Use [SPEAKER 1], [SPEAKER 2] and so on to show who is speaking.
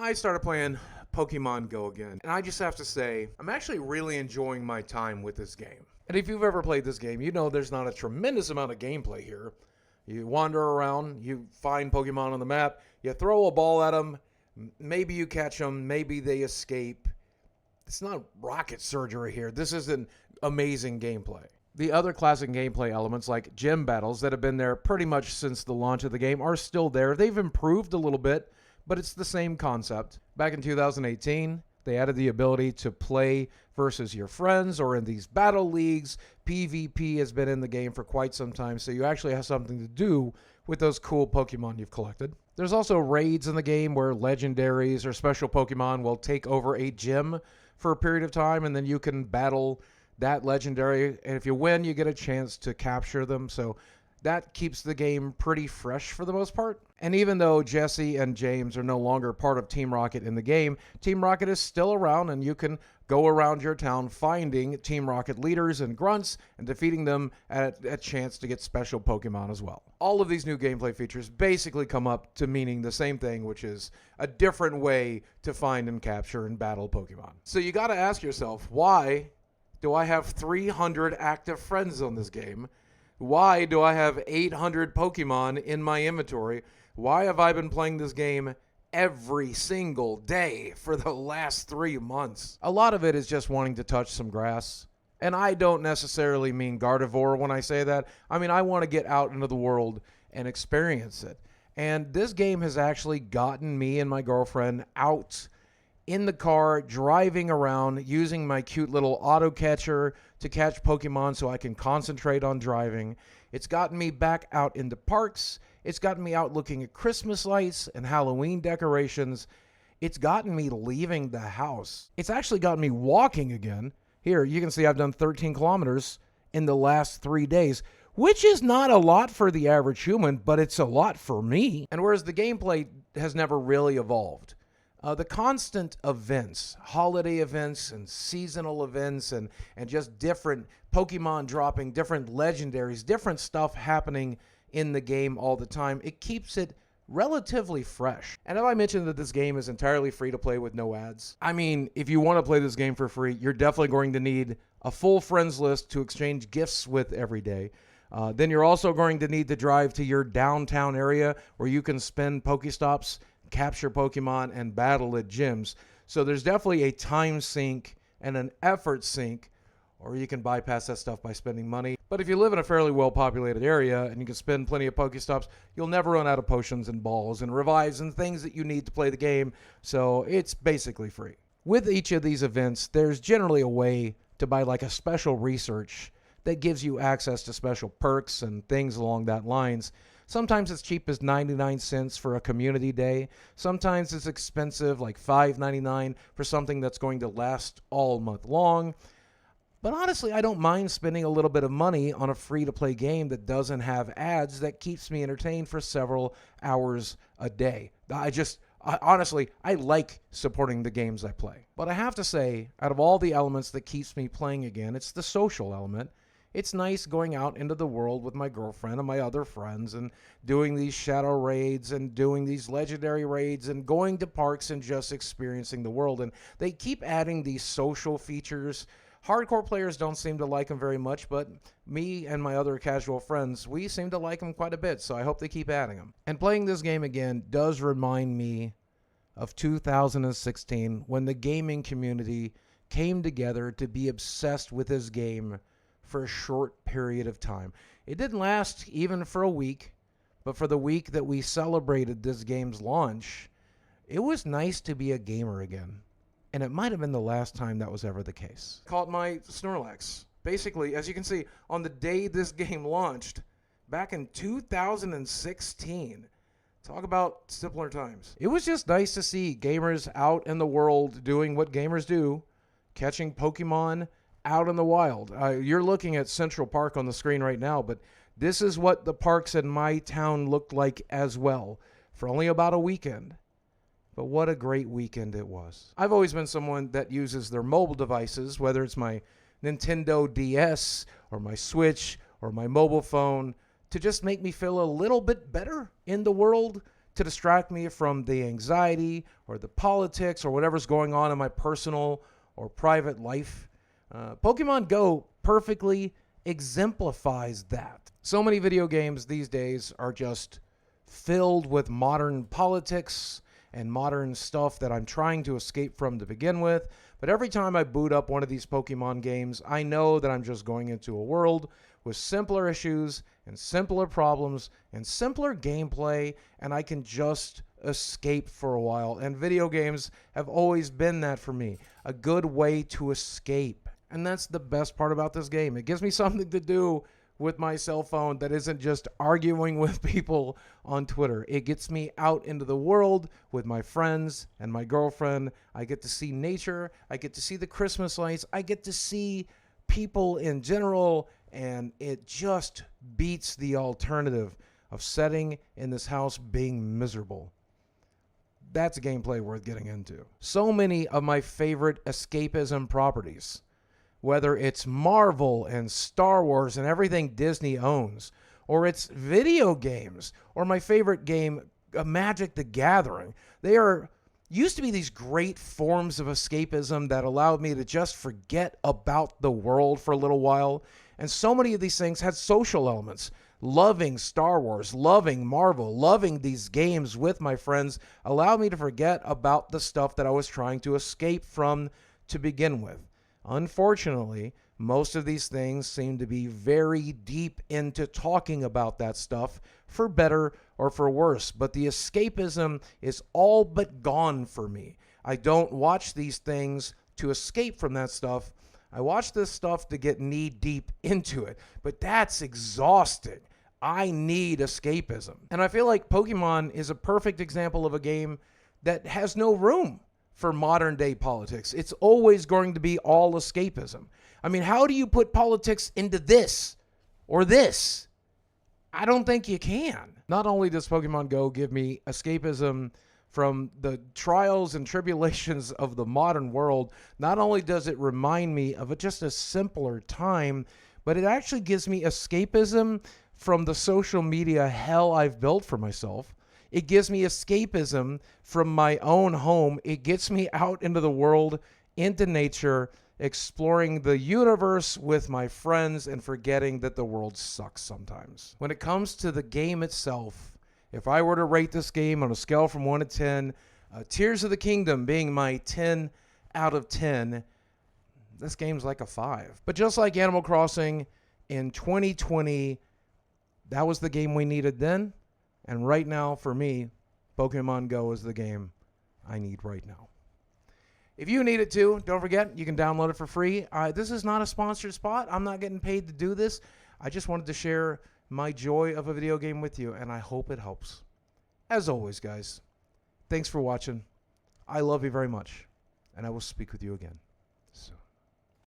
[SPEAKER 1] I started playing Pokemon Go again, and I just have to say, I'm actually really enjoying my time with this game. And if you've ever played this game, you know there's not a tremendous amount of gameplay here. You wander around, you find Pokemon on the map, you throw a ball at them, maybe you catch them, maybe they escape. It's not rocket surgery here. This is an amazing gameplay. The other classic gameplay elements like gym battles that have been there pretty much since the launch of the game are still there. They've improved a little bit, but it's the same concept. Back in 2018, they added the ability to play versus your friends or in these battle leagues. PvP has been in the game for quite some time, so you actually have something to do with those cool Pokemon you've collected. There's also raids in the game where legendaries or special Pokemon will take over a gym for a period of time, and then you can battle that legendary, and if you win, you get a chance to capture them. So that keeps the game pretty fresh for the most part. And even though Jesse and James are no longer part of Team Rocket in the game, Team Rocket is still around, and you can go around your town finding Team Rocket leaders and grunts and defeating them at a chance to get special Pokemon as well. All of these new gameplay features basically come up to meaning the same thing, which is a different way to find and capture and battle Pokemon. So you got to ask yourself, why do I have 300 active friends on this game? Why do I have 800 Pokemon in my inventory? Why have I been playing this game every single day for the last 3 months? A lot of it is just wanting to touch some grass. And I don't necessarily mean Gardevoir when I say that. I mean, I want to get out into the world and experience it. And this game has actually gotten me and my girlfriend out in the car, driving around, using my cute little auto catcher to catch Pokemon so I can concentrate on driving. It's gotten me back out into parks. It's gotten me out looking at Christmas lights and Halloween decorations. It's gotten me leaving the house. It's actually gotten me walking again. Here, you can see I've done 13 kilometers in the last 3 days, which is not a lot for the average human, but it's a lot for me. And whereas the gameplay has never really evolved, the constant events, holiday events and seasonal events and just different Pokemon dropping, different legendaries, different stuff happening in the game all the time, it keeps it relatively fresh. And if I mentioned that this game is entirely free to play with no ads, I mean, if you want to play this game for free, you're definitely going to need a full friends list to exchange gifts with every day. Then you're also going to need to drive to your downtown area where you can spend Pokestops, capture Pokemon, and battle at gyms. So there's definitely a time sink and an effort sink, or you can bypass that stuff by spending money. But if you live in a fairly well-populated area and you can spend plenty of Pokestops, you'll never run out of potions and balls and revives and things that you need to play the game, so it's basically free. With each of these events, there's generally a way to buy like a special research that gives you access to special perks and things along that lines. Sometimes it's cheap as 99 cents for a community day. Sometimes it's expensive, like $5.99 for something that's going to last all month long. But honestly, I don't mind spending a little bit of money on a free-to-play game that doesn't have ads that keeps me entertained for several hours a day. Honestly, I like supporting the games I play. But I have to say, out of all the elements that keeps me playing again, it's the social element. It's nice going out into the world with my girlfriend and my other friends and doing these shadow raids and doing these legendary raids and going to parks and just experiencing the world. And they keep adding these social features. Hardcore players don't seem to like them very much, but me and my other casual friends, we seem to like them quite a bit, so I hope they keep adding them. And playing this game again does remind me of 2016 when the gaming community came together to be obsessed with this game for a short period of time. It didn't last even for a week, but for the week that we celebrated this game's launch, it was nice to be a gamer again. And it might have been the last time that was ever the case. Caught my Snorlax. Basically, as you can see, on the day this game launched, back in 2016. Talk about simpler times. It was just nice to see gamers out in the world doing what gamers do, catching Pokemon out in the wild. You're looking at Central Park on the screen right now, but this is what the parks in my town looked like as well, for only about a weekend. But what a great weekend it was. I've always been someone that uses their mobile devices, whether it's my Nintendo DS or my Switch or my mobile phone, to just make me feel a little bit better in the world, to distract me from the anxiety or the politics or whatever's going on in my personal or private life. Pokemon Go perfectly exemplifies that. So many video games these days are just filled with modern politics and modern stuff that I'm trying to escape from to begin with. But every time I boot up one of these Pokemon games, I know that I'm just going into a world with simpler issues and simpler problems and simpler gameplay, and I can just escape for a while. And video games have always been that for me, a good way to escape. And that's the best part about this game. It gives me something to do with my cell phone that isn't just arguing with people on Twitter. It gets me out into the world with my friends and my girlfriend. I get to see nature. I get to see the Christmas lights. I get to see people in general, and it just beats the alternative of sitting in this house being miserable. That's a gameplay worth getting into. So many of my favorite escapism properties, whether it's Marvel and Star Wars and everything Disney owns, or it's video games, or my favorite game, Magic the Gathering. They used to be these great forms of escapism that allowed me to just forget about the world for a little while. And so many of these things had social elements. Loving Star Wars, loving Marvel, loving these games with my friends allowed me to forget about the stuff that I was trying to escape from to begin with. Unfortunately, most of these things seem to be very deep into talking about that stuff, for better or for worse. But the escapism is all but gone for me. I don't watch these things to escape from that stuff. I watch this stuff to get knee deep into it. But that's exhausting. I need escapism. And I feel like Pokemon is a perfect example of a game that has no room for modern day politics. It's always going to be all escapism. I mean, how do you put politics into this or this? I don't think you can. Not only does Pokemon Go give me escapism from the trials and tribulations of the modern world, not only does it remind me of just a simpler time, but it actually gives me escapism from the social media hell I've built for myself. It gives me escapism from my own home. It gets me out into the world, into nature, exploring the universe with my friends and forgetting that the world sucks sometimes. When it comes to the game itself, if I were to rate this game on a scale from 1 to 10, Tears of the Kingdom being my 10 out of 10, this game's like a 5. But just like Animal Crossing in 2020, that was the game we needed then. And right now, for me, Pokemon Go is the game I need right now. If you need it too, don't forget, you can download it for free. This is not a sponsored spot. I'm not getting paid to do this. I just wanted to share my joy of a video game with you, and I hope it helps. As always, guys, thanks for watching. I love you very much, and I will speak with you again soon.